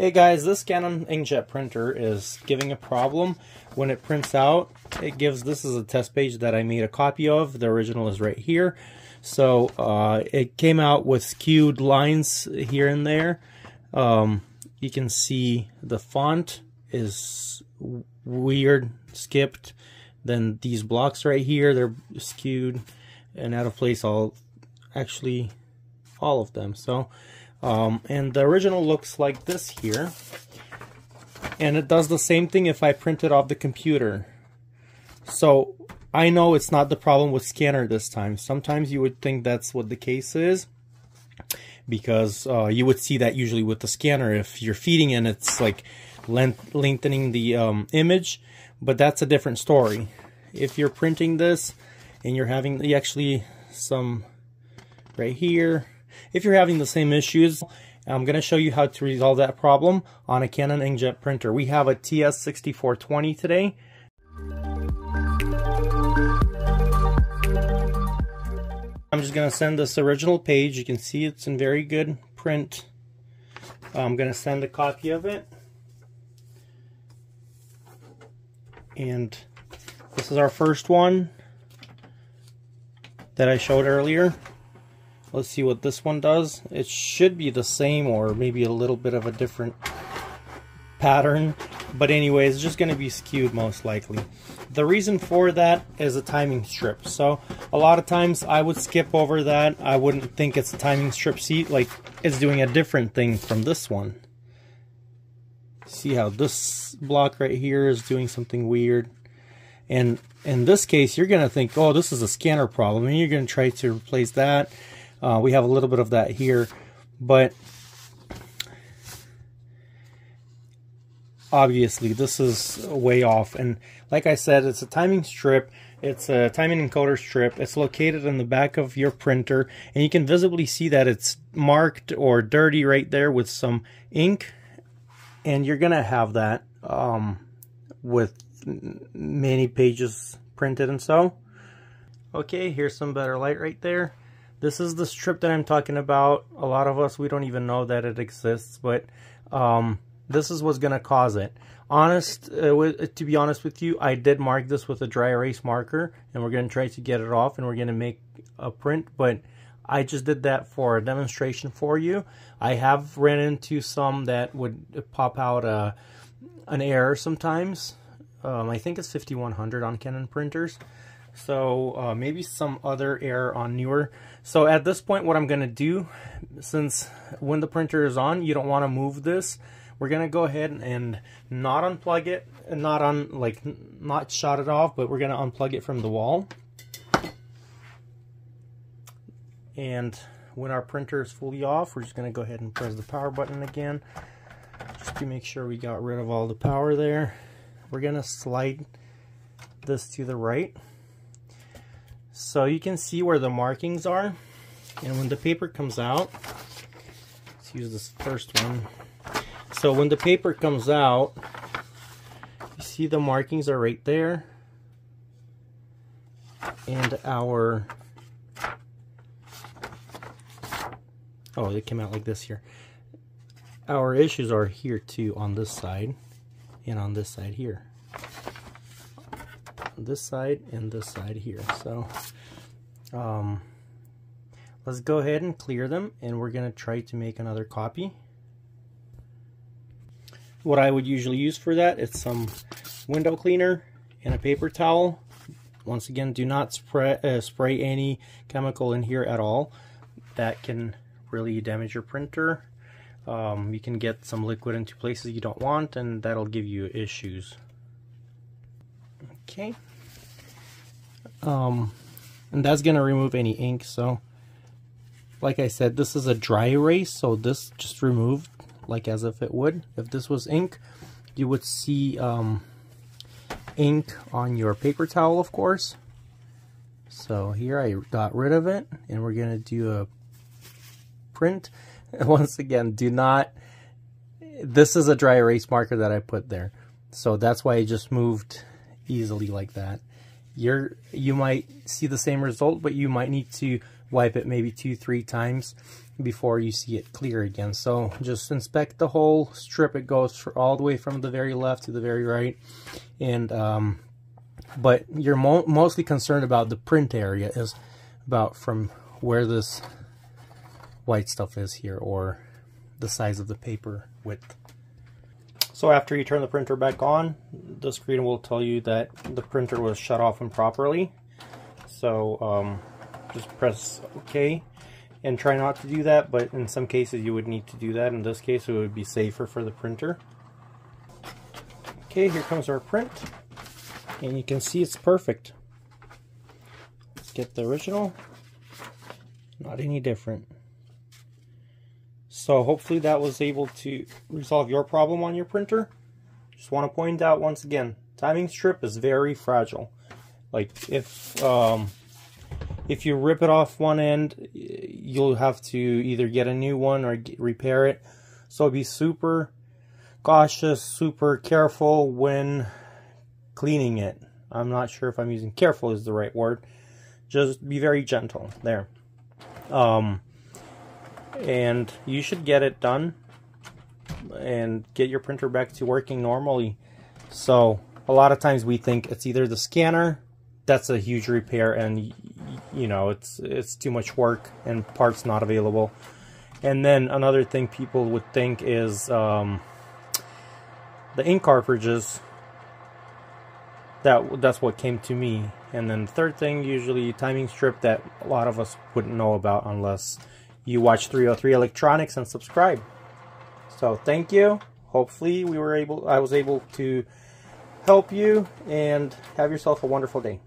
Hey guys, this Canon inkjet printer is giving a problem when it prints out. This is a test page that I made a copy of. The original is right here. So it came out with skewed lines here and there. You can see the font is weird, skipped. Then these blocks right here, they're skewed and out of place, all of them. So and the original looks like this here, and it does the same thing if I print it off the computer. So I know it's not the problem with scanner this time. Sometimes you would think that's what the case is, because you would see that usually with the scanner if you're feeding and it's like lengthening the image, but that's a different story. If you're printing this and you're having some right here, if you're having the same issues, I'm going to show you how to resolve that problem on a Canon inkjet printer. We have a TS6420 today. I'm just going to send this original page. You can see it's in very good print. I'm going to send a copy of it. And this is our first one that I showed earlier. Let's see what this one does. It should be the same or maybe a little bit of a different pattern. But anyway, it's just going to be skewed most likely. The reason for that is a timing strip. So a lot of times I would skip over that. I wouldn't think it's a timing strip. See, like it's doing a different thing from this one. See how this block right here is doing something weird. And in this case, you're going to think, oh, this is a scanner problem. And you're going to try to replace that. We have a little bit of that here, but obviously this is way off. And like I said, it's a timing strip. It's a timing encoder strip. It's located in the back of your printer, and you can visibly see that it's marked or dirty right there with some ink. And you're gonna have that with many pages printed and so. Okay, here's some better light right there. This is the strip that I'm talking about. A lot of us, we don't even know that it exists, but this is what's going to cause it. To be honest with you, I did mark this with a dry erase marker, and we're going to try to get it off, and we're going to make a print, but I just did that for a demonstration for you. I have ran into some that would pop out an error sometimes. I think it's 5100 on Canon printers. So maybe some other error on newer. So at this point, what I'm going to do, since when the printer is on, you don't want to move this, we're going to go ahead and not unplug it, and not shut it off, but we're going to unplug it from the wall. And when our printer is fully off, we're just going to go ahead and press the power button again, just to make sure we got rid of all the power there. We're going to slide this to the right, so you can see where the markings are. And when the paper comes out, let's use this first one. So when the paper comes out, you see the markings are right there. And they came out like this here. Our issues are here too, on this side and on this side here. This side and this side here. So let's go ahead and clear them, and we're going to try to make another copy. What I would usually use for that is some window cleaner and a paper towel. Once again, do not spray any chemical in here at all. That can really damage your printer. You can get some liquid into places you don't want, and that'll give you issues. Okay. And that's going to remove any ink. So like I said, this is a dry erase, so this just removed like as if it would. If this was ink, you would see ink on your paper towel, of course. So here I got rid of it, and we're going to do a print. Once again, this is a dry erase marker that I put there, so that's why it just moved easily like that. You might see the same result, but you might need to wipe it maybe 2-3 times before you see it clear again. So just inspect the whole strip. It goes all the way from the very left to the very right, and but you're mostly concerned about the print area, is about from where this white stuff is here, or the size of the paper width. So after you turn the printer back on, the screen will tell you that the printer was shut off improperly. So just press OK and try not to do that, but in some cases you would need to do that. In this case it would be safer for the printer. Okay, here comes our print, and you can see it's perfect. Let's get the original. Not any different. So hopefully that was able to resolve your problem on your printer. Just want to point out once again, timing strip is very fragile. Like if you rip it off one end, you'll have to either get a new one or repair it. So be super cautious, super careful when cleaning it. I'm not sure if I'm using careful is the right word. Just be very gentle there. And you should get it done and get your printer back to working normally. So a lot of times we think it's either the scanner, that's a huge repair, and you know it's too much work and parts not available. And then another thing people would think is the ink cartridges. That's what came to me. And then the third thing, usually timing strip, that a lot of us wouldn't know about unless you watch 303 Electronics and subscribe. So thank you. Hopefully I was able to help you, and have yourself a wonderful day.